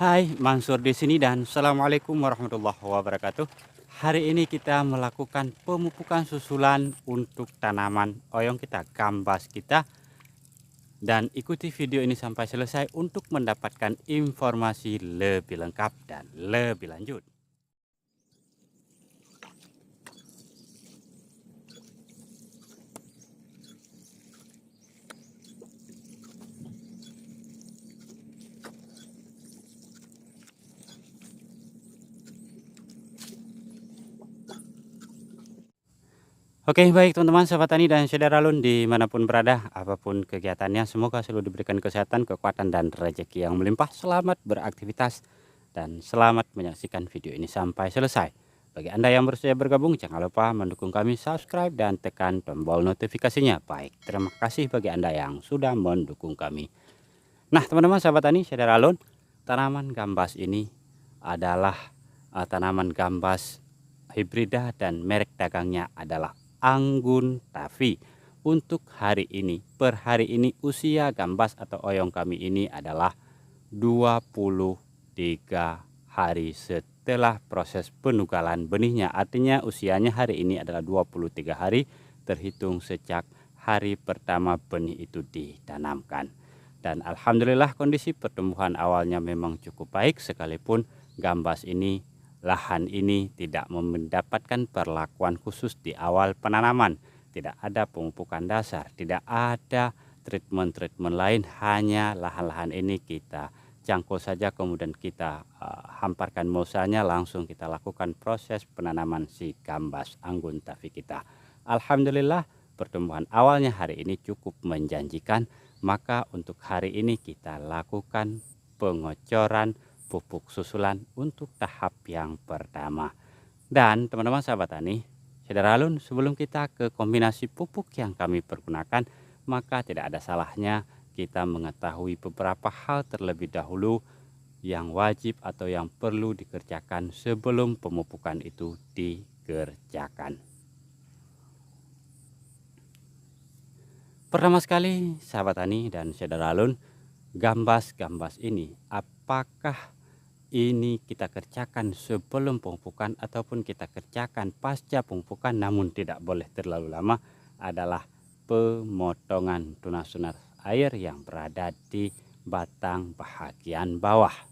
Hai, Mansur di sini dan Assalamualaikum warahmatullahi wabarakatuh. Hari ini kita melakukan pemupukan susulan untuk tanaman oyong kita, gambas kita. Dan ikuti video ini sampai selesai untuk mendapatkan informasi lebih lengkap dan lebih lanjut. Oke, baik teman-teman, sahabat tani dan saudara lun dimanapun berada, apapun kegiatannya, semoga selalu diberikan kesehatan, kekuatan, dan rezeki yang melimpah. Selamat beraktivitas dan selamat menyaksikan video ini sampai selesai. Bagi Anda yang baru saja bergabung, jangan lupa mendukung kami, subscribe, dan tekan tombol notifikasinya. Baik, terima kasih bagi Anda yang sudah mendukung kami. Nah, teman-teman, sahabat tani, saudara lun, tanaman gambas ini adalah tanaman gambas hibrida dan merek dagangnya adalah Anggun Tavi. Untuk hari ini, per hari ini usia gambas atau oyong kami ini adalah 23 hari setelah proses penugalan benihnya. Artinya usianya hari ini adalah 23 hari terhitung sejak hari pertama benih itu ditanamkan. Dan alhamdulillah kondisi pertumbuhan awalnya memang cukup baik, sekalipun gambas ini, lahan ini tidak mendapatkan perlakuan khusus di awal penanaman. Tidak ada pemupukan dasar, tidak ada treatment-treatment lain, hanya lahan-lahan ini kita cangkul saja, kemudian kita hamparkan mulsanya, langsung kita lakukan proses penanaman si gambas Anggun Tavi kita. Alhamdulillah pertumbuhan awalnya hari ini cukup menjanjikan, maka untuk hari ini kita lakukan pengocoran pupuk susulan untuk tahap yang pertama. Dan teman-teman sahabat tani, saudara alun, sebelum kita ke kombinasi pupuk yang kami pergunakan, maka tidak ada salahnya kita mengetahui beberapa hal terlebih dahulu yang wajib atau yang perlu dikerjakan sebelum pemupukan itu dikerjakan. Pertama sekali sahabat tani dan saudara alun, gambas ini apakah ini kita kerjakan sebelum pemupukan ataupun kita kerjakan pasca pemupukan, namun tidak boleh terlalu lama, adalah pemotongan tunas-tunas air yang berada di batang bahagian bawah.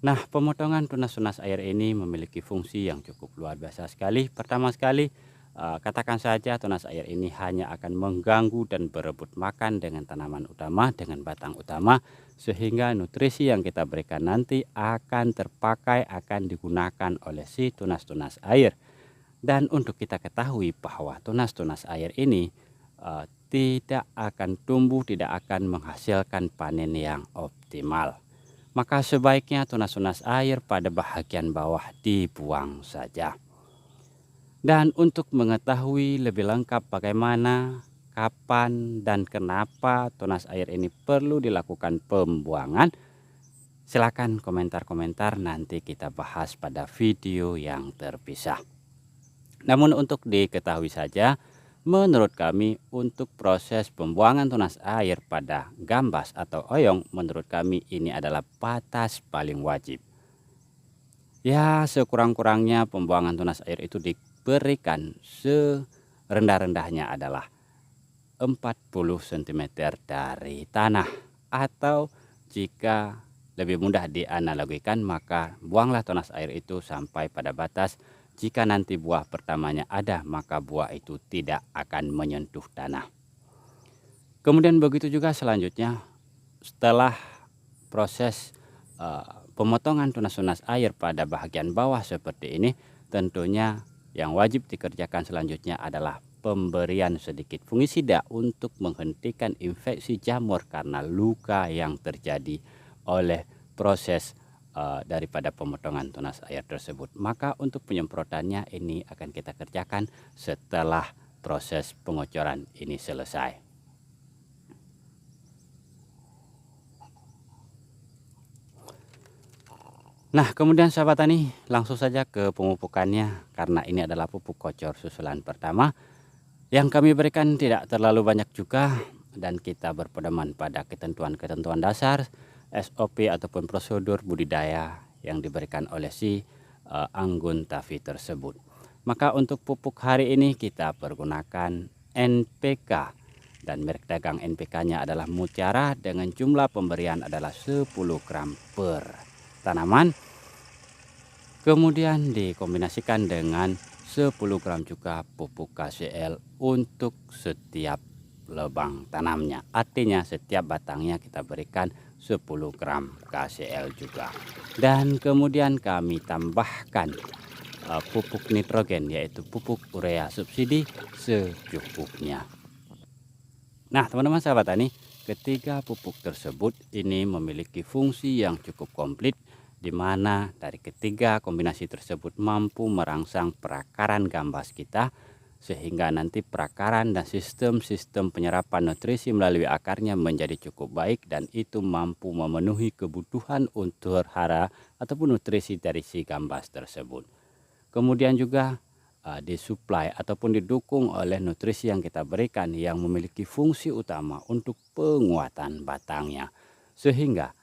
Nah, pemotongan tunas-tunas air ini memiliki fungsi yang cukup luar biasa sekali. Pertama sekali, katakan saja tunas air ini hanya akan mengganggu dan berebut makan dengan tanaman utama, dengan batang utama, sehingga nutrisi yang kita berikan nanti akan terpakai, akan digunakan oleh si tunas-tunas air. Dan untuk kita ketahui bahwa tunas-tunas air ini tidak akan tumbuh, tidak akan menghasilkan panen yang optimal. Maka sebaiknya tunas-tunas air pada bahagian bawah dibuang saja. Dan untuk mengetahui lebih lengkap bagaimana, kapan, dan kenapa tunas air ini perlu dilakukan pembuangan, silakan komentar-komentar, nanti kita bahas pada video yang terpisah. Namun untuk diketahui saja, menurut kami untuk proses pembuangan tunas air pada gambas atau oyong, menurut kami ini adalah batas paling wajib. Ya, sekurang-kurangnya pembuangan tunas air itu diberikan serendah-rendahnya adalah 40 cm dari tanah, atau jika lebih mudah dianalogikan, maka buanglah tunas air itu sampai pada batas jika nanti buah pertamanya ada, maka buah itu tidak akan menyentuh tanah. Kemudian begitu juga selanjutnya, setelah proses pemotongan tunas-tunas air pada bahagian bawah seperti ini, tentunya yang wajib dikerjakan selanjutnya adalah pemberian sedikit fungisida untuk menghentikan infeksi jamur karena luka yang terjadi oleh proses daripada pemotongan tunas air tersebut. Maka untuk penyemprotannya ini akan kita kerjakan setelah proses pengocoran ini selesai. Nah, kemudian sahabat tani, langsung saja ke pemupukannya, karena ini adalah pupuk kocor susulan pertama. Yang kami berikan tidak terlalu banyak juga, dan kita berpedoman pada ketentuan-ketentuan dasar. SOP ataupun prosedur budidaya yang diberikan oleh si anggun tavi tersebut. Maka untuk pupuk hari ini kita pergunakan NPK dan merek dagang NPK-nya adalah Mutiara dengan jumlah pemberian adalah 10 gram per tanaman. Kemudian dikombinasikan dengan 10 gram juga pupuk KCL untuk setiap lubang tanamnya. Artinya setiap batangnya kita berikan 10 gram KCL juga. Dan kemudian kami tambahkan pupuk nitrogen yaitu pupuk urea subsidi secukupnya. Nah teman-teman sahabat tani, ketiga pupuk tersebut ini memiliki fungsi yang cukup komplit, di mana dari ketiga kombinasi tersebut mampu merangsang perakaran gambas kita, sehingga nanti perakaran dan sistem penyerapan nutrisi melalui akarnya menjadi cukup baik, dan itu mampu memenuhi kebutuhan unsur hara ataupun nutrisi dari si gambas tersebut. Kemudian juga disuplai ataupun didukung oleh nutrisi yang kita berikan yang memiliki fungsi utama untuk penguatan batangnya, sehingga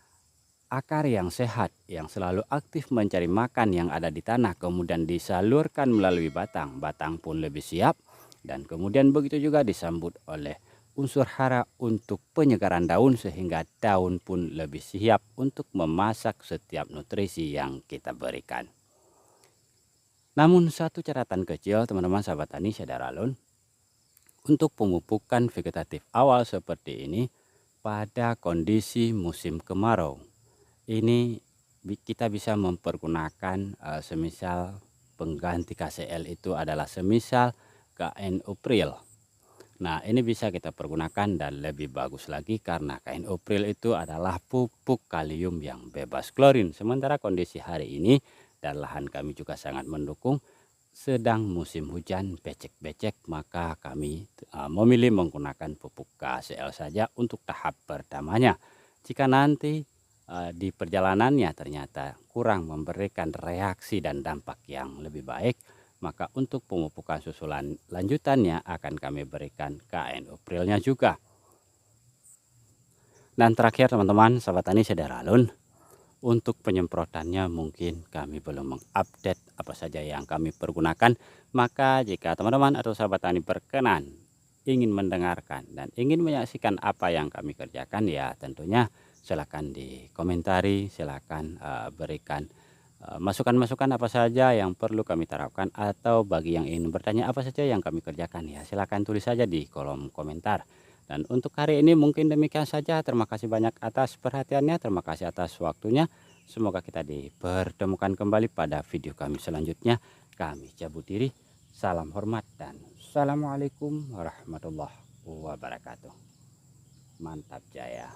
akar yang sehat yang selalu aktif mencari makan yang ada di tanah kemudian disalurkan melalui batang pun lebih siap, dan kemudian begitu juga disambut oleh unsur hara untuk penyegaran daun sehingga daun pun lebih siap untuk memasak setiap nutrisi yang kita berikan. Namun satu catatan kecil teman-teman sahabat tani Syadaralun, untuk pemupukan vegetatif awal seperti ini pada kondisi musim kemarau, ini kita bisa mempergunakan semisal pengganti KCL itu adalah semisal KNO-Pril. Nah ini bisa kita pergunakan dan lebih bagus lagi karena KNO-Pril itu adalah pupuk kalium yang bebas klorin. Sementara kondisi hari ini dan lahan kami juga sangat mendukung, sedang musim hujan becek-becek, maka kami memilih menggunakan pupuk KCL saja untuk tahap pertamanya. Jika nanti di perjalanannya ternyata kurang memberikan reaksi dan dampak yang lebih baik, maka untuk pemupukan susulan lanjutannya akan kami berikan KNO-Prilnya juga. Dan terakhir teman-teman sahabat tani Syadaralun, untuk penyemprotannya mungkin kami belum mengupdate apa saja yang kami pergunakan. Maka jika teman-teman atau sahabat tani berkenan ingin mendengarkan dan ingin menyaksikan apa yang kami kerjakan, ya tentunya silakan dikomentari, silakan berikan masukan-masukan apa saja yang perlu kami terapkan, atau bagi yang ingin bertanya apa saja yang kami kerjakan, ya silakan tulis saja di kolom komentar. Dan untuk hari ini mungkin demikian saja. Terima kasih banyak atas perhatiannya, terima kasih atas waktunya. Semoga kita dipertemukan kembali pada video kami selanjutnya. Kami cabut diri. Salam hormat dan assalamualaikum warahmatullahi wabarakatuh. Mantap jaya.